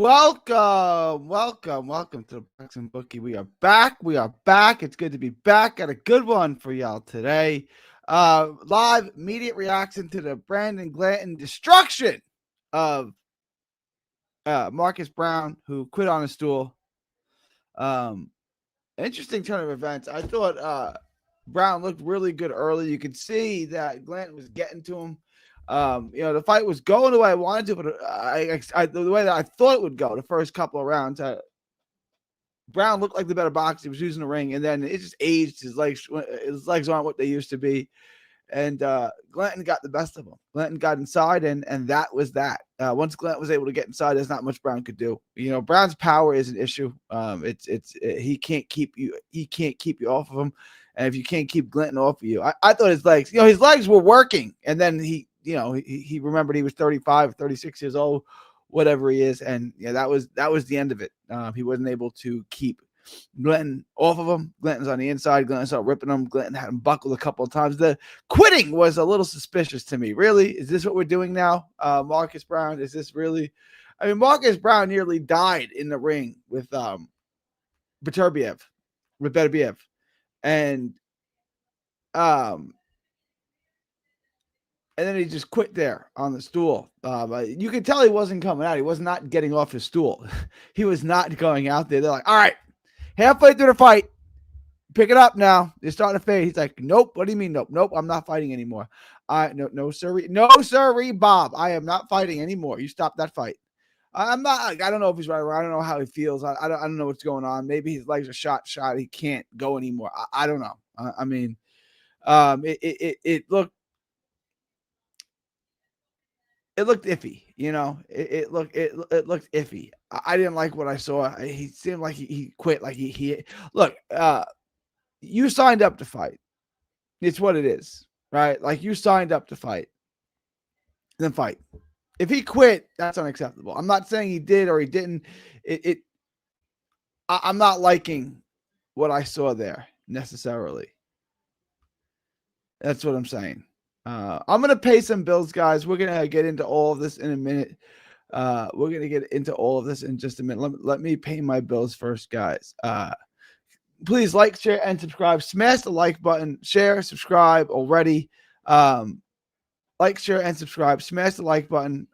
welcome to the Boxing Bookie. We are back. It's good to be back. Got a good one for y'all today. Live immediate reaction to the Brandon Glanton destruction of Marcus Browne, who quit on a stool. Interesting turn of events. I thought Browne looked really good early. You could see that Glanton was getting to him. The fight was going the way I wanted to, but the way that I thought it would go the first couple of rounds. Browne looked like the better boxer. He was using the ring, and then it just aged. His legs aren't what they used to be, and Glanton got the best of him. Glanton got inside, and that was that. Once Glanton was able to get inside, there's not much Browne could do. Browne's power is an issue. He can't keep you off of him, and if you can't keep Glanton off of you, I thought his legs, his legs were working, and then he remembered he was 35, 36 years old, whatever he is. And that was the end of it. He wasn't able to keep Glanton off of him. Glanton's on the inside. Glanton started ripping him. Glanton had him buckled a couple of times. The quitting was a little suspicious to me. Really? Is this what we're doing now? Marcus Browne, is this really? I mean, Marcus Browne nearly died in the ring with Beterbiev. And then he just quit there on the stool. You could tell he wasn't coming out. He was not getting off his stool. He was not going out there. They're like, all right, halfway through the fight, pick it up now. They're starting to fade. He's like, nope. What do you mean, nope? Nope, I'm not fighting anymore. No, sir. No, sir, Bob. I am not fighting anymore. You stop that fight. I'm not. I don't know if he's right or wrong. I don't know how he feels. I don't know what's going on. Maybe his legs are shot. He can't go anymore. I don't know. It looked. It looked iffy, It looked iffy. I didn't like what I saw. He seemed like he quit. Like he look. You signed up to fight. It's what it is, right? Like you signed up to fight. Then fight. If he quit, that's unacceptable. I'm not saying he did or he didn't. I'm not liking what I saw there necessarily. That's what I'm saying. I'm going to pay some bills, guys. We're going to get into all of this in a minute. We're going to get into all of this in just a minute. Let me pay my bills first, guys. Please like, share, and subscribe. Smash the like button. Share, subscribe already. Like, share, and subscribe. Smash the like button.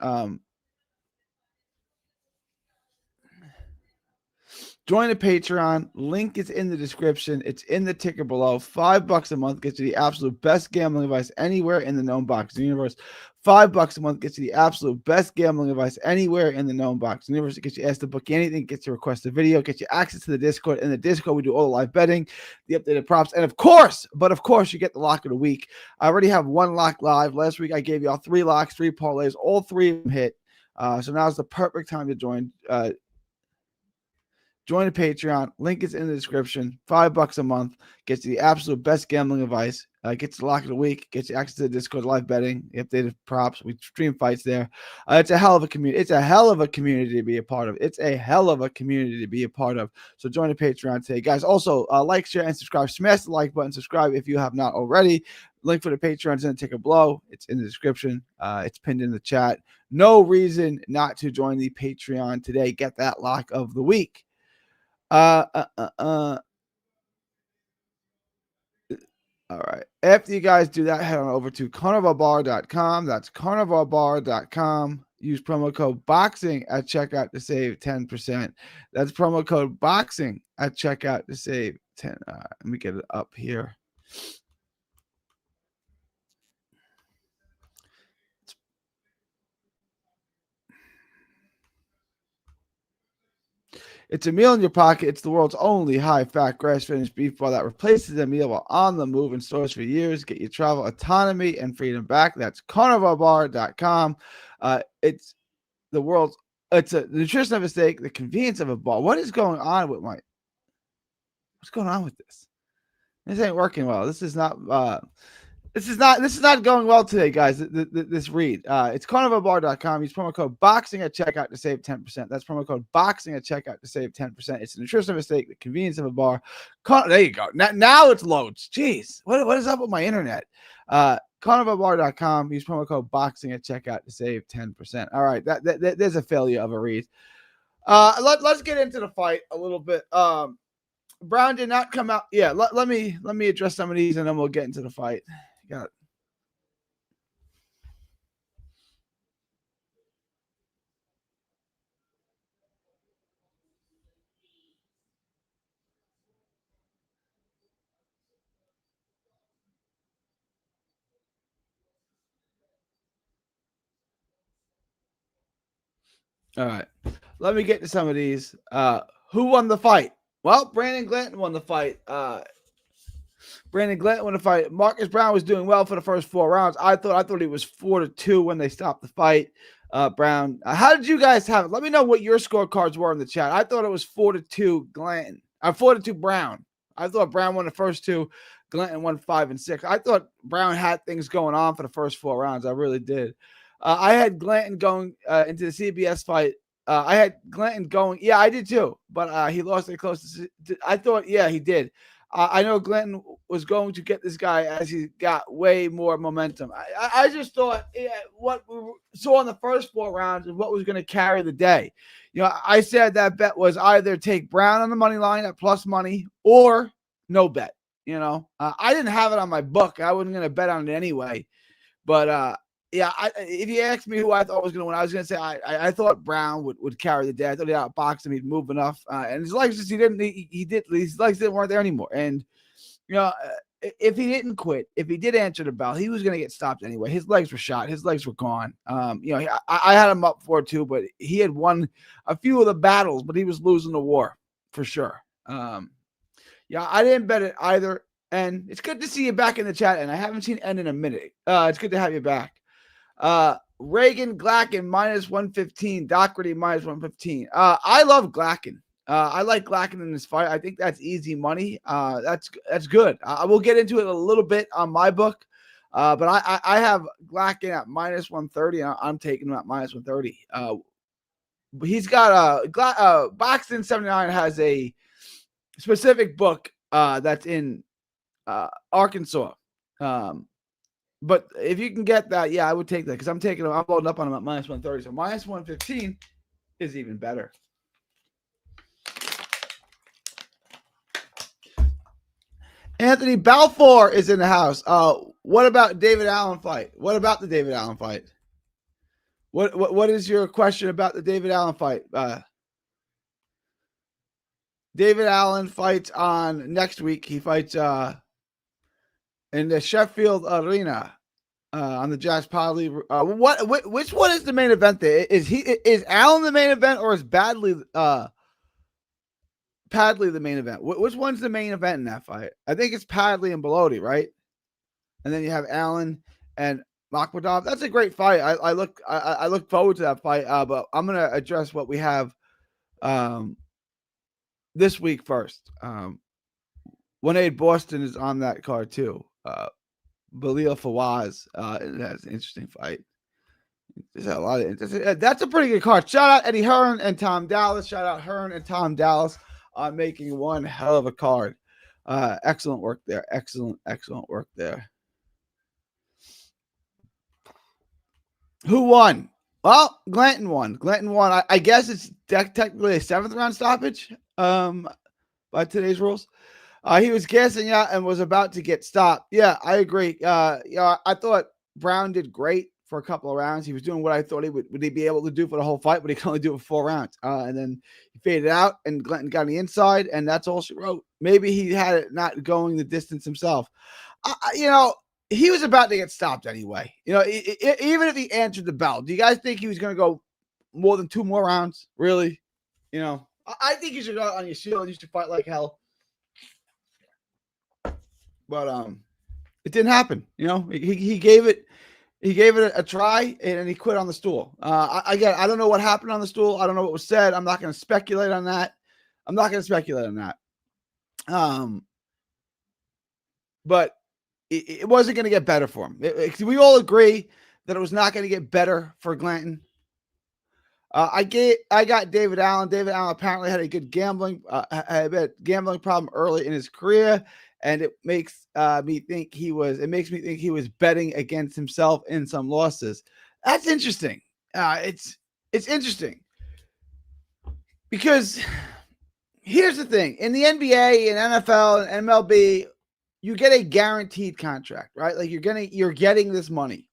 Join the Patreon. Link is in the description. It's in the ticker below. $5 a month gets you the absolute best gambling advice anywhere in the known boxing universe. $5 a month gets you the absolute best gambling advice anywhere in the known boxing universe. It gets you asked to book anything, gets you request a video, gets you access to the Discord. In the Discord, we do all the live betting, the updated props, and of course, you get the lock of the week. I already have one lock live. Last week, I gave y'all 3 locks, 3 parlays. All 3 of them hit. So now's the perfect time to join. Join the Patreon. Link is in the description. $5 a month gets you the absolute best gambling advice. Gets the lock of the week. Gets you access to the Discord live betting, the updated props. We stream fights there. It's a hell of a community. It's a hell of a community to be a part of. So join the Patreon today, guys. Also, like, share, and subscribe. Smash the like button. Subscribe if you have not already. Link for the Patreon is in the ticker below. It's in the description. It's pinned in the chat. No reason not to join the Patreon today. Get that lock of the week. All right. After you guys do that, head on over to carnivalbar.com. That's carnivalbar.com. Use promo code BOXING at checkout to save 10%. That's promo code BOXING at checkout to save 10. Let me get it up here. It's a meal in your pocket. It's the world's only high-fat, grass-finished beef bar that replaces a meal while on the move in stores for years. Get your travel autonomy and freedom back. That's carnivalbar.com. It's the nutrition of a steak, the convenience of a bar. What's going on with this? This ain't working well. This is not going well today, guys. This read. It's carnivalbar.com. Use promo code BOXING at checkout to save 10%. That's promo code BOXING at checkout to save 10%. It's the nutrition of a steak, the convenience of a bar. There you go. Now it's loads. Jeez, what is up with my internet? Carnivalbar.com. Use promo code BOXING at checkout to save 10%. All right, there's a failure of a read. Let's get into the fight a little bit. Browne did not come out. Yeah, let me address some of these and then we'll get into the fight. Got it. All right. Let me get to some of these. Who won the fight? Well, Brandon Glanton won the fight. Brandon Glanton won the fight. Marcus Browne was doing well for the first 4 rounds. I thought he was 4-2 when they stopped the fight. Browne. How did you guys have it? Let me know what your scorecards were in the chat. I thought it was 4-2 Glanton. 4-2 Browne. I thought Browne won the first 2. Glanton won 5 and 6. I thought Browne had things going on for the first 4 rounds. I really did. I had Glanton going into the CBS fight. I had Glanton going. Yeah, I did too. But he lost it close to. I thought, yeah, he did. I know Glanton was going to get this guy as he got way more momentum. I just thought what we saw in the first 4 rounds is what was going to carry the day. You know, I said that bet was either take Browne on the money line at plus money or no bet. You know, I didn't have it on my book. I wasn't going to bet on it anyway. But yeah, if you asked me who I thought was going to win, I was going to say I thought Browne would carry the day. I thought he outboxed him. He'd move enough, and his legs just his legs weren't there anymore. And you know, if he didn't quit, if he did answer the bell, he was going to get stopped anyway. His legs were shot. His legs were gone. You know, I had him up 4-2, but he had won a few of the battles, but he was losing the war for sure. Yeah, I didn't bet it either. And it's good to see you back in the chat. And I haven't seen N in a minute. It's good to have you back. Reagan Glacken minus 115. Doherty minus 115. I love Glacken. I like Glacken in this fight. I think that's easy money. That's good. I will get into it a little bit on my book. But I have Glacken at minus 130. I'm taking him at minus 130. He's got Boxing 79 has a specific book that's in Arkansas. But if you can get that, yeah, I would take that because I'm loading up on him at minus 130. So minus 115 is even better. Anthony Balfour is in the house. What about David Allen fight? What about the David Allen fight? What is your question about the David Allen fight? David Allen fights on next week. He fights in the Sheffield Arena on the Josh Padley. Which one is the main event there? Is Allen the main event or is Padley the main event? Which one's the main event in that fight? I think it's Padley and Bellotti, right? And then you have Allen and Makhmudov. That's a great fight. I look forward to that fight. But I'm gonna address what we have this week first. 1-8 Boston is on that card too. Balil Fawaz. That's an interesting fight. There's a lot of that's a pretty good card. Shout out Eddie Hearn and Tom Dallas. Shout out Hearn and Tom Dallas on making one hell of a card. Excellent work there. Excellent work there. Who won? Well, Glanton won. I guess it's technically a 7th round stoppage by today's rules. He was gassing out and was about to get stopped. Yeah, I agree. I thought Browne did great for a couple of rounds. He was doing what I thought he would be able to do for the whole fight, but he could only do it for 4 rounds. And then he faded out, and Glanton got on the inside, and that's all she wrote. Maybe he had it not going the distance himself. He was about to get stopped anyway. Even if he answered the bell, do you guys think he was going to go more than 2 more rounds? Really? I think you should go out on your shield and you should fight like hell. But it didn't happen. He gave it a try and he quit on the stool. I don't know what happened on the stool. I don't know what was said. I'm not going to speculate on that. But it wasn't going to get better for him. We all agree that it was not going to get better for Glanton. I got David Allen. David Allen apparently had a good gambling problem early in his career, and it makes me think he was betting against himself in some losses. That's interesting. It's interesting. Because here's the thing: in the NBA and NFL and MLB, you get a guaranteed contract, right? Like you're getting this money.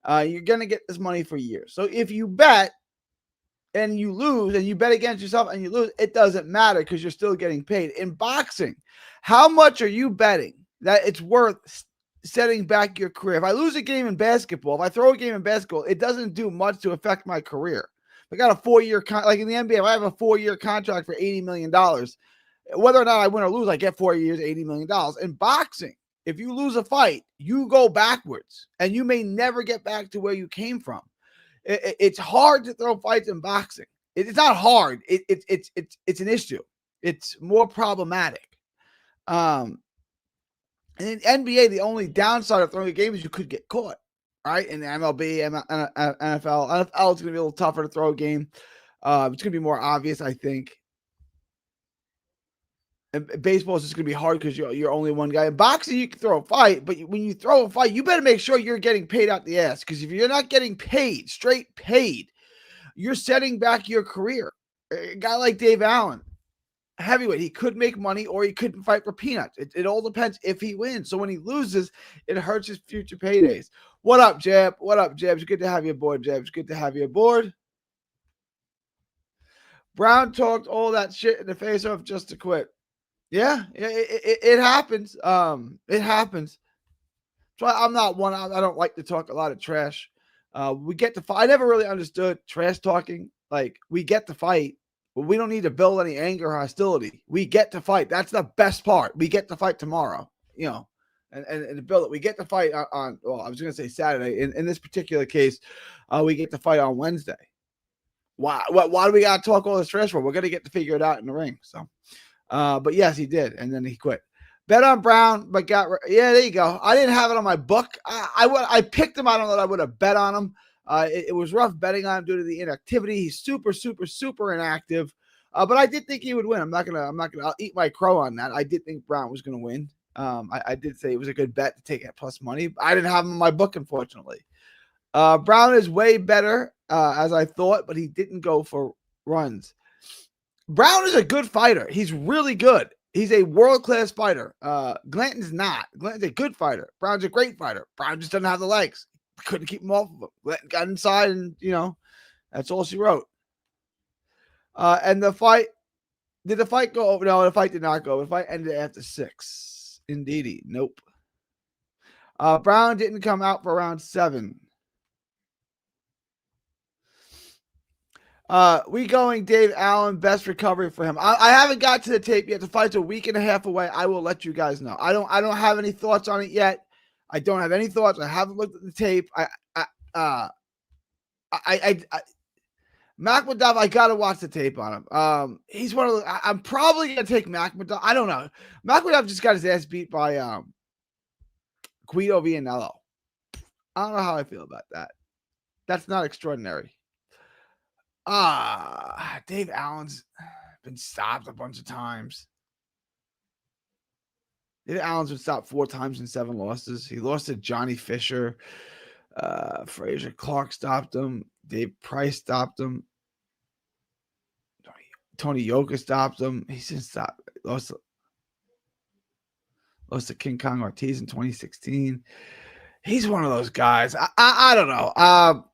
You're gonna get this money for years. So if you bet and you lose, and you bet against yourself and you lose, it doesn't matter because you're still getting paid. In boxing, how much are you betting that it's worth setting back your career? If I lose a game in basketball, if I throw a game in basketball, it doesn't do much to affect my career. I got a 4-year like in the NBA, if I have a 4-year contract for $80 million, whether or not I win or lose, I get 4 years, $80 million. In boxing, if you lose a fight, you go backwards and you may never get back to where you came from. It's hard to throw fights in boxing. It's not hard. It's an issue. It's more problematic. And in NBA, the only downside of throwing a game is you could get caught. Right? In the MLB, NFL, it's going to be a little tougher to throw a game. It's going to be more obvious, I think. And baseball is just going to be hard because you're only one guy. In boxing, you can throw a fight, but when you throw a fight, you better make sure you're getting paid out the ass. Because if you're not getting paid, straight paid, you're setting back your career. A guy like Dave Allen, heavyweight, he could make money or he couldn't fight for peanuts. It all depends if he wins. So when he loses, it hurts his future paydays. What up, Jeb? What up, Jeb? It's good to have you aboard, Jeb. It's good to have you aboard. Browne talked all that shit in the face off just to quit. Yeah, it happens. It happens. So I'm not one. I don't like to talk a lot of trash. We get to fight. I never really understood trash talking. Like we get to fight, but we don't need to build any anger or hostility. We get to fight. That's the best part. We get to fight tomorrow. You know, and to build it, we get to fight on. Well, I was going to say Saturday. In this particular case, we get to fight on Wednesday. Why do we got to talk all this trash for? We're going to get to figure it out in the ring. So. But yes, he did, and then he quit. Bet on Browne, but there you go. I didn't have it on my book. I picked him. I don't know that I would have bet on him. It was rough betting on him due to the inactivity. He's super inactive. But I did think he would win. I'll eat my crow on that. I did think Browne was going to win. I did say it was a good bet to take at plus money. I didn't have him in my book, unfortunately. Browne is way better as I thought, but he didn't go for runs. Browne is a good fighter. He's really good. He's a world-class fighter. Glanton's not. Glanton's a good fighter. Browne's a great fighter. Browne just doesn't have the legs. Couldn't keep him off of him. Glanton got inside, and, that's all she wrote. And the fight, did the fight go over? No, the fight did not go over. The fight ended after 6. Indeedy. Nope. Browne didn't come out for round 7. We going Dave Allen, best recovery for him. I haven't got to the tape yet. The fight's a week and a half away. I will let you guys know. I don't have any thoughts on it yet. I don't have any thoughts. I haven't looked at the tape. Makhmudov, I gotta watch the tape on him. He's one of the. I'm probably gonna take Makhmudov. I don't know. Makhmudov just got his ass beat by Guido Vianello. I don't know how I feel about that. That's not extraordinary. Dave Allen's been stopped a bunch of times. Dave Allen's been stopped 4 times in 7 losses. He lost to Johnny Fisher. Frazier Clark stopped him. Dave Price stopped him. Tony Yoka stopped him. He's been stopped. Lost to King Kong Ortiz in 2016. He's one of those guys. I don't know.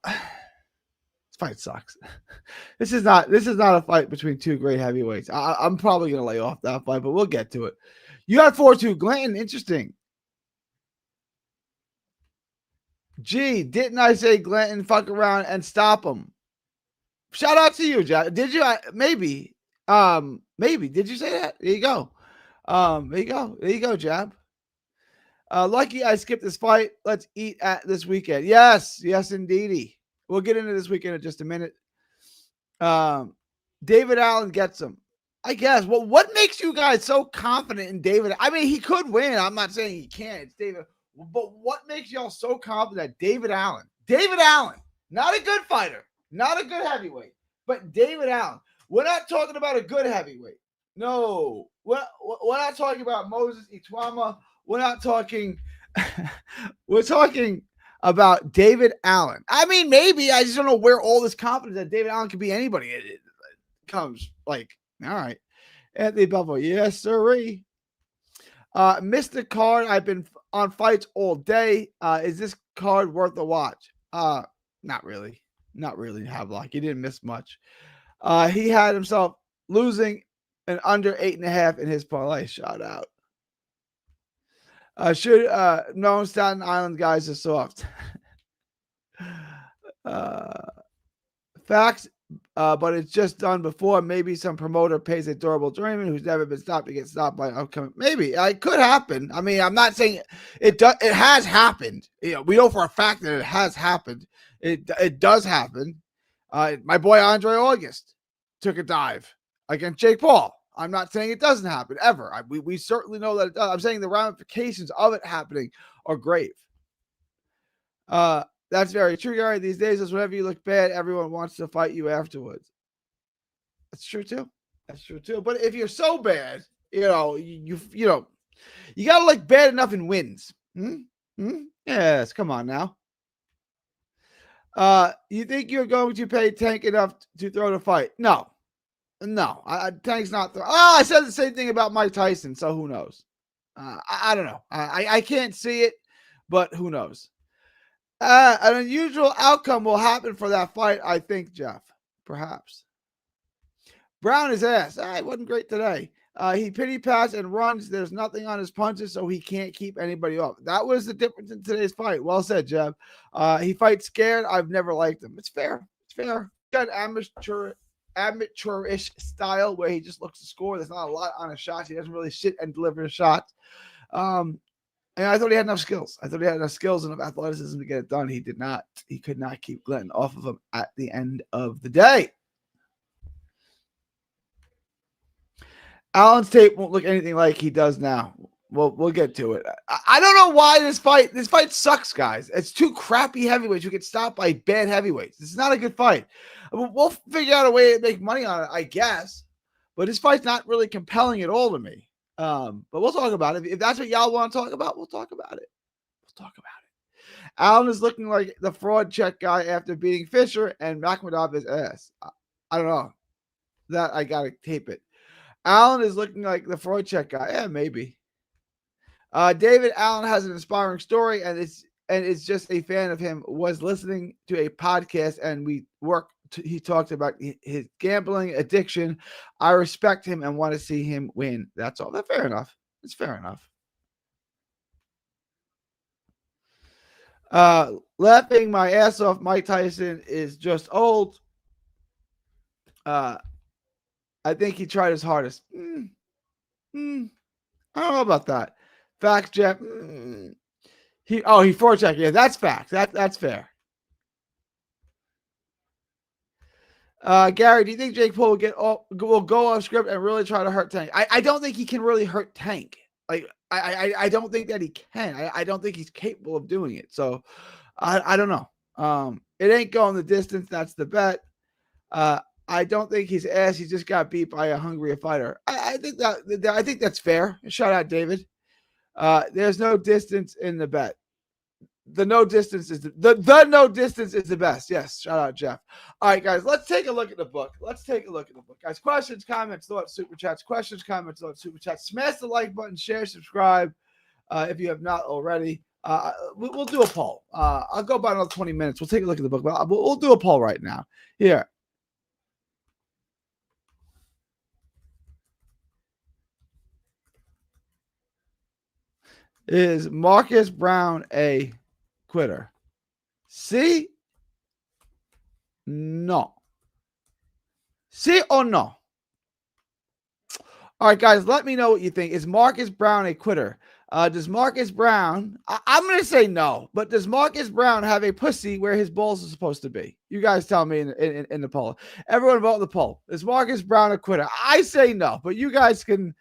Fight sucks. This is not a fight between 2 great heavyweights. I'm probably gonna lay off that fight, but we'll get to it. You got 4-2 Glanton. Interesting. Gee, didn't I say Glanton fuck around and stop him? Shout out to you, Jack. Did you? Maybe. Maybe. Did you say that? There you go. There you go, Jab. Lucky I skipped this fight. Let's eat at this weekend. Yes, indeedy. We'll get into this weekend in just a minute. David Allen gets him. I guess. Well, what makes you guys so confident in David? I mean, he could win. I'm not saying he can't. It's David. But what makes y'all so confident that David Allen, not a good fighter, not a good heavyweight, but David Allen. We're not talking about a good heavyweight. No. We're not talking about Moses Itwama. We're not talking. We're talking about David Allen. I mean, maybe I just don't know where all this confidence that David Allen could be anybody. comes like, all right. Anthony Belvo, yes, sirree. Missed the card. I've been on fights all day. Is this card worth a watch? Not really. Not really, Havelock. He didn't miss much. He had himself losing an under 8.5 in his parlay. Shout out. Should known Staten Island guys are soft. Facts, but it's just done before. Maybe some promoter pays a durable dreamer who's never been stopped to get stopped by upcoming. Maybe it could happen. I mean, I'm not saying it does. It has happened. We know for a fact that it has happened. It does happen. My boy Andre August took a dive against Jake Paul. I'm not saying it doesn't happen ever. We certainly know that it does. I'm saying the ramifications of it happening are grave. That's very true, Gary. These days, is whenever you look bad, everyone wants to fight you afterwards. That's true too. That's true too. But if you're so bad, you gotta look bad enough in wins. Yes, come on now. You think you're going to pay Tank enough to throw the fight? No. Tank's not. I said the same thing about Mike Tyson, so who knows? I don't know. I can't see it, but who knows? An unusual outcome will happen for that fight, I think, Jeff. Perhaps. Browne is ass. It wasn't great today. He pity pass and runs. There's nothing on his punches, so he can't keep anybody off. That was the difference in today's fight. Well said, Jeff. He fights scared. I've never liked him. It's fair. He got amateurish style where he just looks to score. There's not a lot on his shots. He doesn't really sit and deliver his shots. And I thought he had enough skills. I thought he had enough skills and enough athleticism to get it done. He did not. He could not keep Glanton off of him at the end of the day. Allen's tape won't look anything like he does now. We'll get to it. I don't know why this fight sucks, guys. It's two crappy heavyweights who get stopped by bad heavyweights. It's not a good fight. We'll figure out a way to make money on it, I guess. But this fight's not really compelling at all to me. But we'll talk about it. If that's what y'all want to talk about, we'll talk about it. Allen is looking like the fraud check guy after beating Fisher, and Makhmudov is ass. I don't know. That I gotta tape it. Allen is looking like the fraud check guy. Yeah, maybe. David Allen has an inspiring story, and it's just a fan of him. Was listening to a podcast, and he talked about his gambling addiction. I respect him and want to see him win. That's all. That's fair enough. It's fair enough. Laughing my ass off, Mike Tyson is just old. I think he tried his hardest. I don't know about that. Facts, Jeff. He forechecked. Yeah, that's facts. That's fair. Gary, do you think Jake Paul will go off script and really try to hurt Tank? I don't think he can really hurt Tank. Like I don't think that he can. I don't think he's capable of doing it. So I don't know. It ain't going the distance. That's the bet. I don't think he's ass. He just got beat by a hungrier fighter. I think that's fair. Shout out, David. There's no distance in the bet. The no distance is the no distance is the best. Yes. Shout out, Jeff. All right, guys, let's take a look at the book. Guys. Questions, comments, thoughts, super chats. Questions, comments, thoughts, super chats. Smash the like button, share, subscribe if you have not already. We'll do a poll. I'll go about another 20 minutes. We'll take a look at the book. But we'll do a poll right now. Here. Is Marcus Browne a quitter? See? No. See or no? All right, guys, let me know what you think. Is Marcus Browne a quitter? Does Marcus Browne, I'm going to say no, but does Marcus Browne have a pussy where his balls are supposed to be? You guys tell me in the poll. Everyone vote in the poll. Is Marcus Browne a quitter? I say no, but you guys can,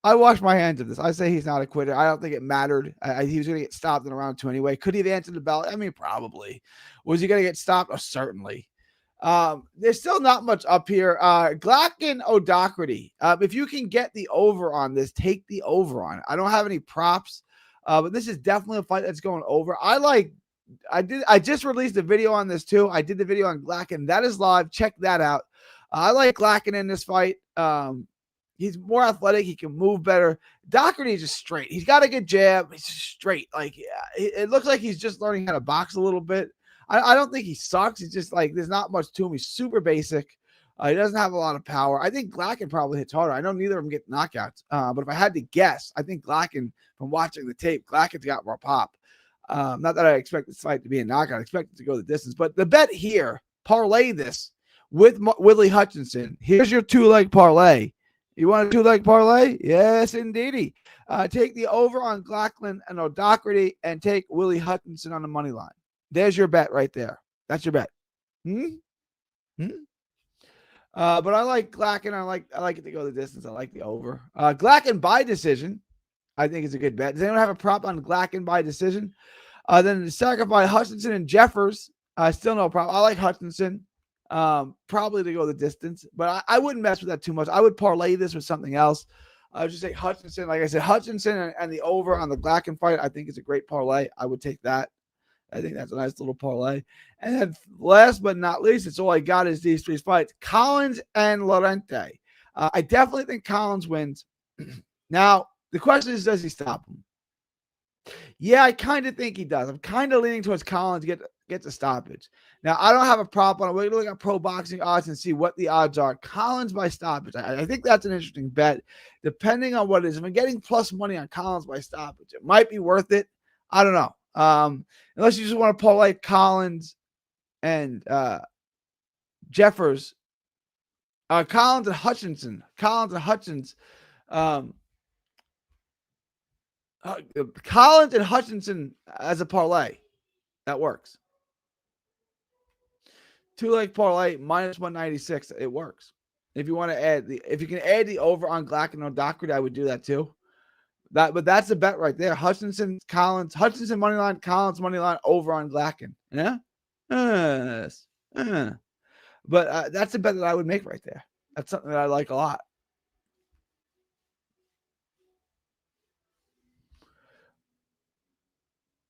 I wash my hands of this. I say he's not a quitter. I don't think it mattered. He was going to get stopped in round 2 anyway. Could he have answered the bell? I mean, probably. Was he going to get stopped? Oh, certainly. There's still not much up here. Glanton O'Doherty. If you can get the over on this, take the over on it. I don't have any props, but this is definitely a fight that's going over. I like I just released a video on this too. I did the video on Glanton. That is live. Check that out. I like Glanton in this fight. He's more athletic. He can move better. Doherty is just straight. He's got a good jab. He's just straight. Like, it looks like he's just learning how to box a little bit. I don't think he sucks. He's just like, there's not much to him. He's super basic. He doesn't have a lot of power. I think Glanton probably hits harder. I know neither of them get knockouts. But if I had to guess, I think Glanton, from watching the tape, Glanton's got more pop. Not that I expect this fight to be a knockout. I expect it to go the distance. But the bet here, parlay this with Willie Hutchinson. Here's your 2-leg parlay. You want a 2-leg parlay? Yes, indeedy. Take the over on Glanton and O'Doherty and take Willie Hutchinson on the money line. There's your bet right there. That's your bet. But I like Glanton. I like it to go the distance. I like the over. Glanton by decision, I think is a good bet. Does anyone have a prop on Glanton by decision? Then the second fight, Hutchinson and Jeffers. Still no problem. I like Hutchinson. Probably to go the distance, but I wouldn't mess with that too much. I would parlay this with something else. I would just say Hutchinson. Like I said, Hutchinson and the over on the Glanton fight, I think is a great parlay. I would take that. I think that's a nice little parlay. And then last but not least, it's all I got is these 3 fights. Collins and Lorente. I definitely think Collins wins. Now, the question is, does he stop him? Yeah, I kind of think he does. I'm kind of leaning towards Collins get the stoppage. Now, I don't have a prop on it. We're going to look at pro boxing odds and see what the odds are. Collins by stoppage. I think that's an interesting bet, depending on what it is. If I'm getting plus money on Collins by stoppage, it might be worth it. I don't know. Unless you just want to parlay Collins and Jeffers. Collins and Hutchinson. Collins and Hutchins. Collins and Hutchinson as a parlay. That works. 2-leg parlay minus 196. It works. If you want to if you can add the over on Glanton or Doherty, I would do that too. But that's a bet right there. Hutchinson, Collins, Hutchinson money line, Collins money line over on Glanton. Yeah. Yes. But that's a bet that I would make right there. That's something that I like a lot.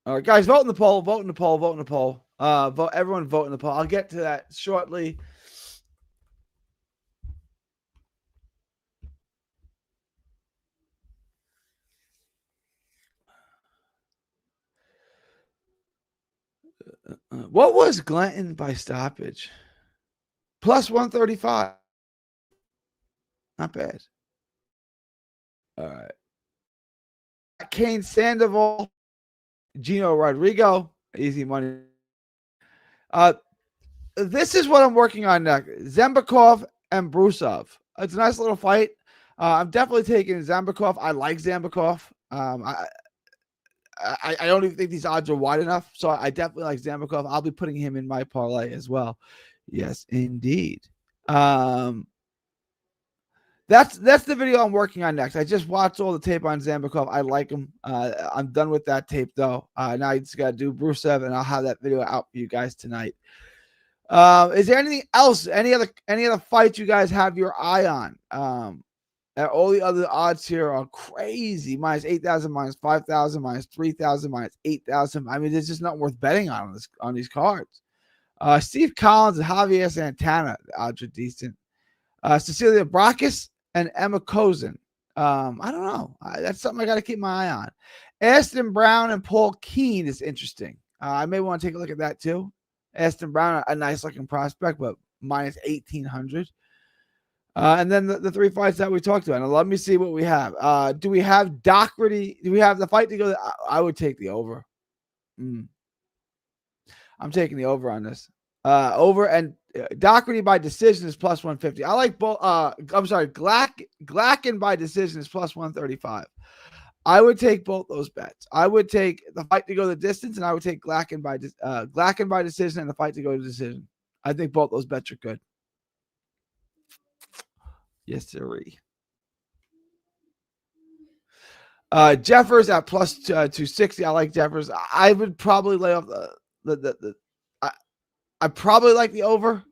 All right, guys, vote in the poll. Vote in the poll. Vote in the poll. Everyone vote in the poll. I'll get to that shortly. What was Glanton by stoppage? Plus 135. Not bad. All right. Kane Sandoval, Gino Rodrigo, easy money. This is what I'm working on next. Zembakov and Brusov. It's a nice little fight. I'm definitely taking Zembakov. I like Zembakov. I don't even think these odds are wide enough, so I definitely like Zembakov. I'll be putting him in my parlay as well. Yes, indeed. That's the video I'm working on next. I just watched all the tape on Zembakov. I like him. I'm done with that tape though. Now I just got to do Brusov, and I'll have that video out for you guys tonight. Is there anything else? Any other fights you guys have your eye on? All the other odds here are crazy. Minus 8,000, minus 5,000, minus 3,000, minus 8,000. I mean, there's just not worth betting on these cards. Steve Collins and Javier Santana, the odds are decent. Cecilia Brakis and Emma Kozin. I don't know. That's something I got to keep my eye on. Aston Browne and Paul Keane is interesting. I may want to take a look at that too. Aston Browne, a nice looking prospect, but minus 1,800. And then the 3 fights that we talked about. Now, let me see what we have. Do we have Doherty? Do we have the fight to go? I would take the over. I'm taking the over on this. Over and Doherty by decision is plus 150. I like both. I'm sorry, Glanton by decision is plus 135. I would take both those bets. I would take the fight to go the distance, and I would take Glanton by decision and the fight to go to decision. I think both those bets are good. Yes, sir. Jeffers at plus 260. I like Jeffers. I would probably lay off I probably like the over.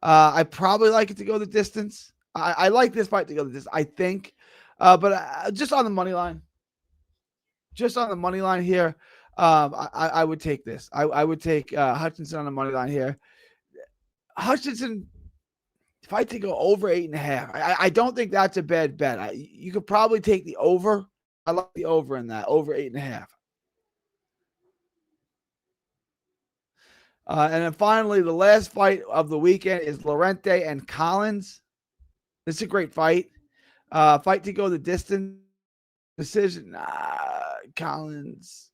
I probably like it to go the distance. I like this fight to go the distance, I think. But just on the money line. Just on the money line here. I would take this. I would take Hutchinson on the money line here. Hutchinson, if I take go over 8.5, I don't think that's a bad bet. You could probably take the over. I like the over in that, over 8.5. And then finally, the last fight of the weekend is Lorente and Collins. This is a great fight. Fight to go the distance. Decision. Collins.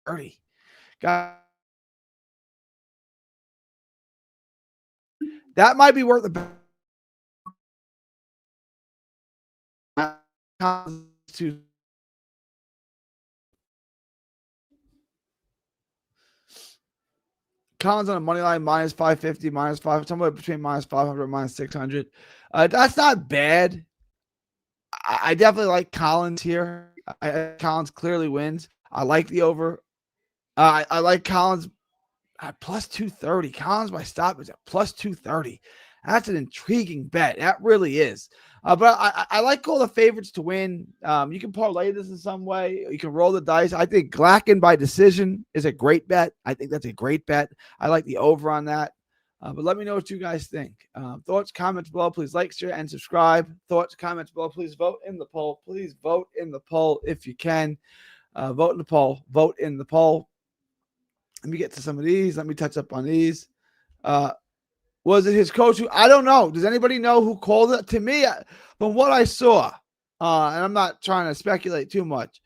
30. Got that might be worth the to Collins on a money line minus 550, minus 5, somewhere between minus 500, minus 600. That's not bad. I definitely like Collins here. Collins clearly wins. I like the over. I like Collins at plus 230. Collins by stop is at plus 230. That's an intriguing bet. That really is. But I like all the favorites to win. You can parlay this in some way. You can roll the dice. I think Glanton by decision is a great bet. I think that's a great bet. I like the over on that. But let me know what you guys think. Thoughts, comments below. Please like, share, and subscribe. Thoughts, comments below. Please vote in the poll. Please vote in the poll if you can. Vote in the poll. Vote in the poll. Let me get to some of these. Let me touch up on these. Was it his coach? I don't know. Does anybody know who called it? To me, from what I saw, and I'm not trying to speculate too much,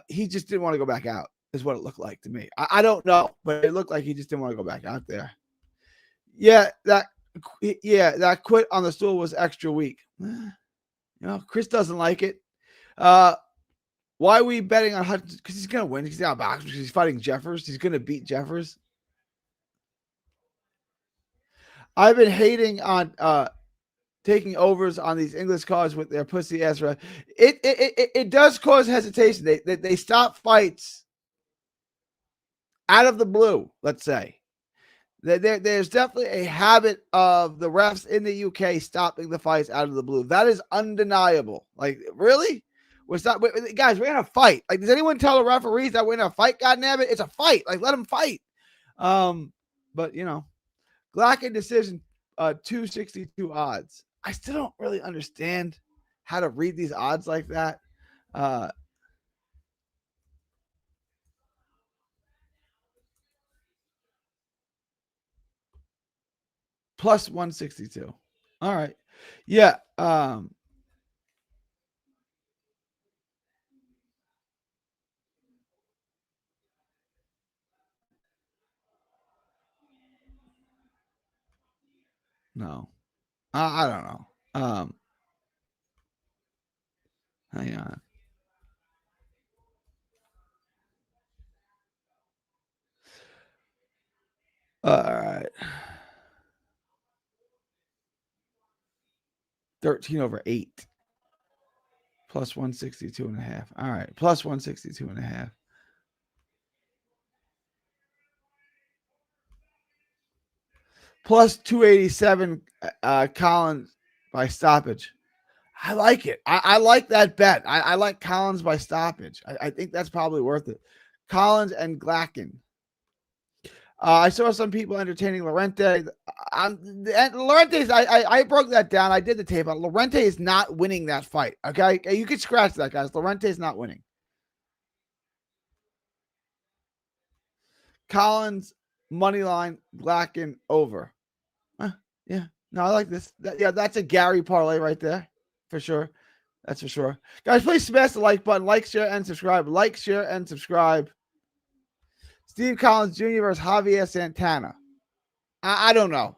he just didn't want to go back out, is what it looked like to me. I don't know, but it looked like he just didn't want to go back out there. Yeah, that quit on the stool was extra weak. Chris doesn't like it. Why are we betting on Hutchinson? Because he's going to win. He's not boxing because he's fighting Jeffers. He's going to beat Jeffers. I've been hating on taking overs on these English cards with their pussy ass. It does cause hesitation. They stop fights out of the blue, let's say. There's definitely a habit of the refs in the UK stopping the fights out of the blue. That is undeniable. Like, really? Guys, we're in a fight. Like, does anyone tell the referees that we're in a fight? God damn it, it's a fight. Like, let them fight. But Glanton decision, 262 odds. I still don't really understand how to read these odds like that. Plus 162. All right. Yeah. No. I don't know. Hang on. All right. 13 over 8. Plus 162.5. All right. Plus 162.5. Plus 287 Collins by stoppage. I like it. I like that bet. I like Collins by stoppage. I think that's probably worth it. Collins and Glanton. I saw some people entertaining Lorente. Lorente's, I broke that down. I did the tape on Lorente is not winning that fight. Okay. You could scratch that, guys. Lorente is not winning. Collins, money line, Glanton over. Yeah. No, I like this. That's a Gary parlay right there. For sure. That's for sure. Guys, please smash the like button. Like, share, and subscribe. Like, share, and subscribe. Steve Collins Jr. versus Javier Santana. I don't know.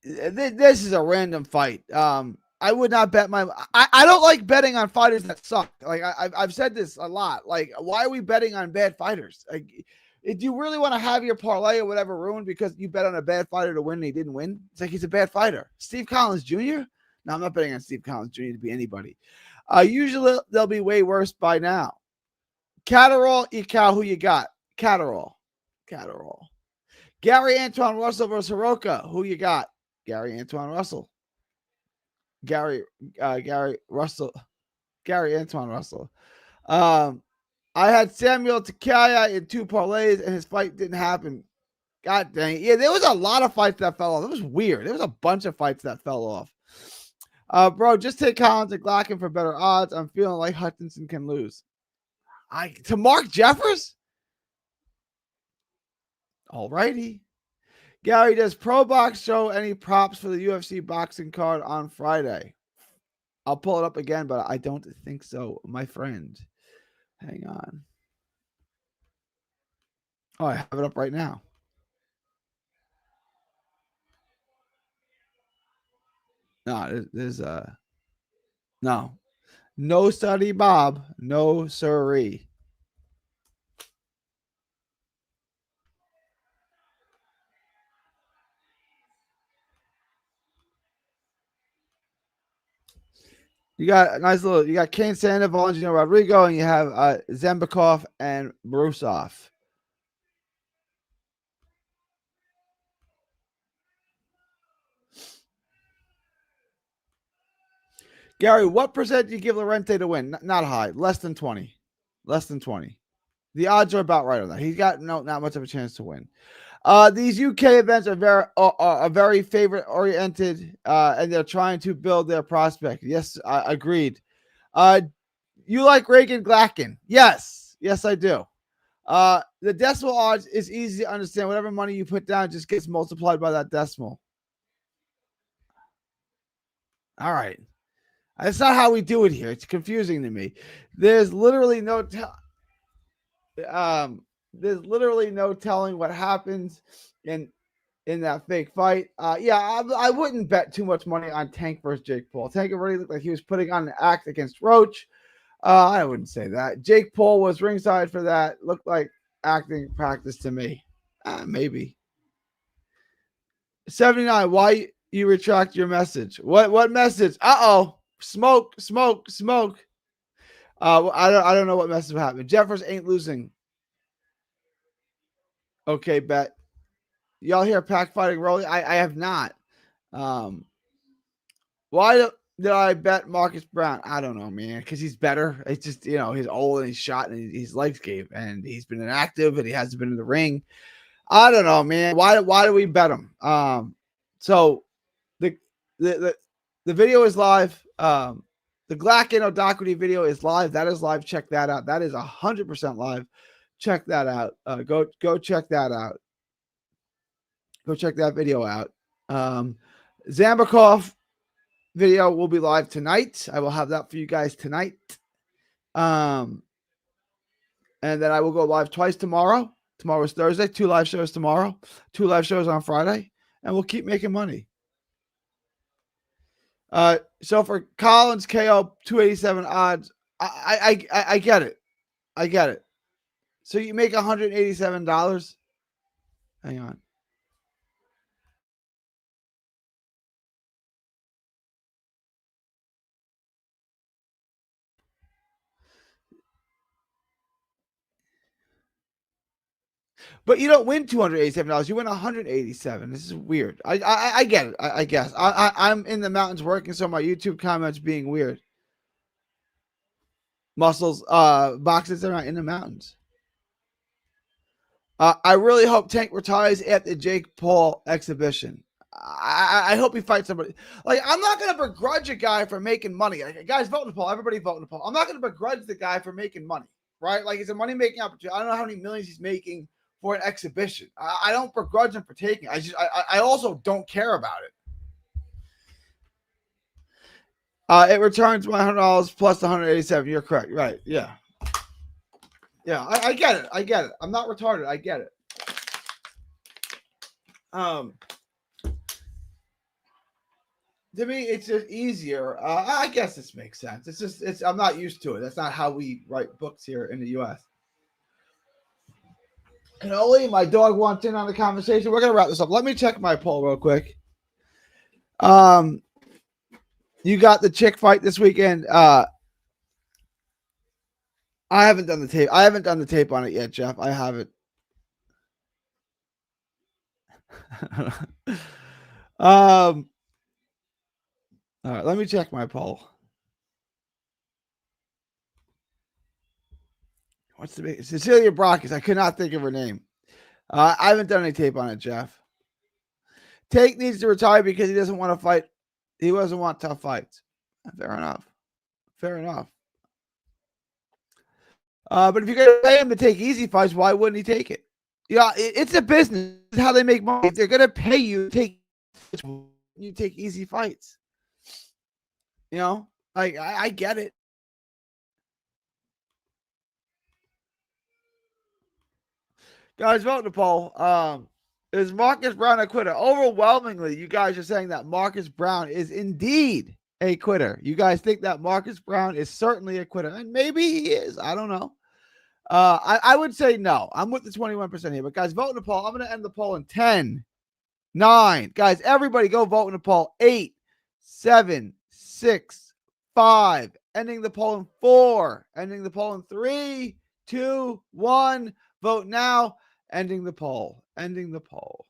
This is a random fight. I would not bet I don't like betting on fighters that suck. Like I've said this a lot. Like, why are we betting on bad fighters? Like, do you really want to have your parlay or whatever ruined because you bet on a bad fighter to win and he didn't win? It's like he's a bad fighter. Steve Collins Jr.? No, I'm not betting on Steve Collins Jr. to be anybody. Usually they'll be way worse by now. Catterall, Cal, who you got? Catterall. Gary Antoine Russell versus Hiroka. Who you got? Gary Antoine Russell. Gary Gary Russell, Gary Antoine Russell. Um, I had Samuel Takaya in 2 parlays, and his fight didn't happen. God dang it. Yeah, there was a lot of fights that fell off. It was weird. There was a bunch of fights that fell off. Bro, just take Collins and Glanton for better odds. I'm feeling like Hutchinson can lose. To Mark Jeffers? Alrighty. Gary, does Pro Box show any props for the UFC boxing card on Friday? I'll pull it up again, but I don't think so, my friend. Hang on. Oh, I have it up right now. No, there's no study Bob, no siree. You got a nice little. You got Kane Sanda, Valentino Rodrigo, and you have Zembakov and Brusov. Gary, what percent do you give Lorente to win? Not high, less than 20. Less than 20. The odds are about right on that. He's got not much of a chance to win. These UK events are very favorite oriented, and they're trying to build their prospect. Yes, I agreed. You like Reagan Glacken? Yes, I do. The decimal odds is easy to understand. Whatever money you put down just gets multiplied by that decimal. All right. That's not how we do it here. It's confusing to me. There's literally no there's literally no telling what happens in that fake fight. I wouldn't bet too much money on Tank versus Jake Paul. Tank already looked like he was putting on an act against Roach. I wouldn't say that. Jake Paul was ringside for that. Looked like acting practice to me. Maybe. 79. Why you retract your message? What message? Uh-oh. Smoke. I don't know what message happened. Jeffers ain't losing. Okay, bet. Y'all hear pack fighting rolling? I have not. Why did I bet Marcus Browne? I don't know, man. Because he's better. It's just, he's old and he's shot and his legs gave and he's been inactive and he hasn't been in the ring. I don't know, man. Why do we bet him? So the video is live. The Glacken Odakwity video is live. That is live. Check that out. That is 100% live. Check that out. Go check that out. Go check that video out. Zambakov video will be live tonight. I will have that for you guys tonight. And then I will go live twice tomorrow. Tomorrow is Thursday. 2 live shows tomorrow. 2 live shows on Friday. And we'll keep making money. So for Collins KO 287 odds, I get it. I get it. So you make $187. Hang on. But you don't win $287. You win $187. This is weird. I get it. I guess I'm in the mountains working, so my YouTube comments being weird. Muscles, boxes are not in the mountains. I really hope Tank retires at the Jake Paul exhibition. I hope he fights somebody. Like, I'm not going to begrudge a guy for making money. Like, guys, vote in Paul. Everybody vote in Paul. I'm not going to begrudge the guy for making money, right? Like, it's a money-making opportunity. I don't know how many millions he's making for an exhibition. I don't begrudge him for taking it. I also don't care about it. It returns $100 plus $187. You're correct. Right. Yeah. Yeah. I get it. I get it. I'm not retarded. I get it. To me, it's just easier. I guess this makes sense. I'm not used to it. That's not how we write books here in the U.S. And only my dog wants in on the conversation. We're gonna wrap this up. Let me check my poll real quick. You got the chick fight this weekend. I haven't done the tape. I haven't done the tape on it yet, Jeff. I haven't. All right, let me check my poll. What's the big Cecilia Brockis? I could not think of her name. I haven't done any tape on it, Jeff. Tank needs to retire because he doesn't want to fight. He doesn't want tough fights. Fair enough. Fair enough. But if you're going to pay him to take easy fights, why wouldn't he take it? Yeah, it's a business. It's how they make money. If they're going to pay you to take easy fights. You know, like I get it. Guys, vote in the poll. Is Marcus Browne a quitter? Overwhelmingly, you guys are saying that Marcus Browne is indeed a quitter. You guys think that Marcus Browne is certainly a quitter, and maybe he is. I don't know. I would say no. I'm with the 21% here, but guys, vote in the poll. I'm going to end the poll in 10, 9. Guys, everybody go vote in the poll. 8, 7, 6, 5. Ending the poll in 4. Ending the poll in 3, 2, 1. Vote now. Ending the poll. Ending the poll.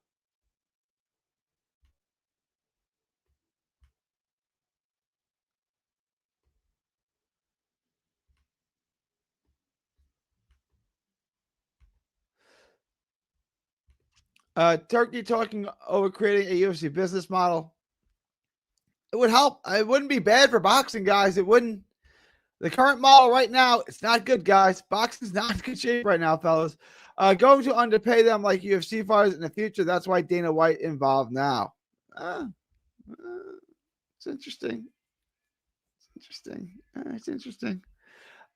Turkey talking over creating a UFC business model. It would help. It wouldn't be bad for boxing, guys. It wouldn't. The current model right now, it's not good, guys. Boxing's not in good shape right now, fellas. Going to underpay them like UFC fighters in the future. That's why Dana White involved now. It's interesting. It's interesting.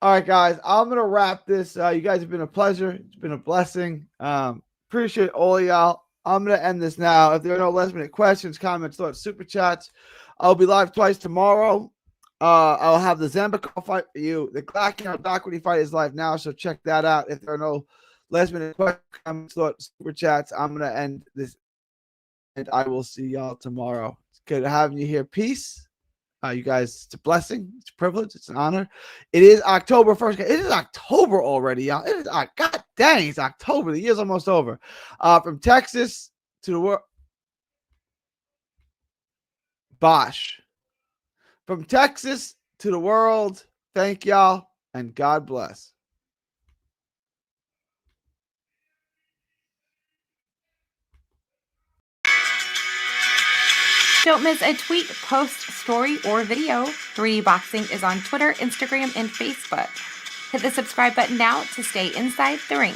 All right, guys. I'm going to wrap this. You guys have been a pleasure. It's been a blessing. Appreciate all of y'all. I'm going to end this now. If there are no last-minute questions, comments, thoughts, super chats, I'll be live twice tomorrow. I'll have the Zambico fight for you. The Glanton Doherty fight is live now, so check that out. If there are no last-minute questions, comments, thoughts, super chats, I'm going to end this, and I will see y'all tomorrow. It's good having you here. Peace. You guys, it's a blessing. It's a privilege. It's an honor. It is October 1st. It is October already, y'all. It is, God dang, it's October. The year's almost over. From Texas to the world. Bosh. From Texas to the world. Thank y'all, and God bless. Don't miss a tweet, post, story, or video. 3D Boxing is on Twitter, Instagram, and Facebook. Hit the subscribe button now to stay inside the ring.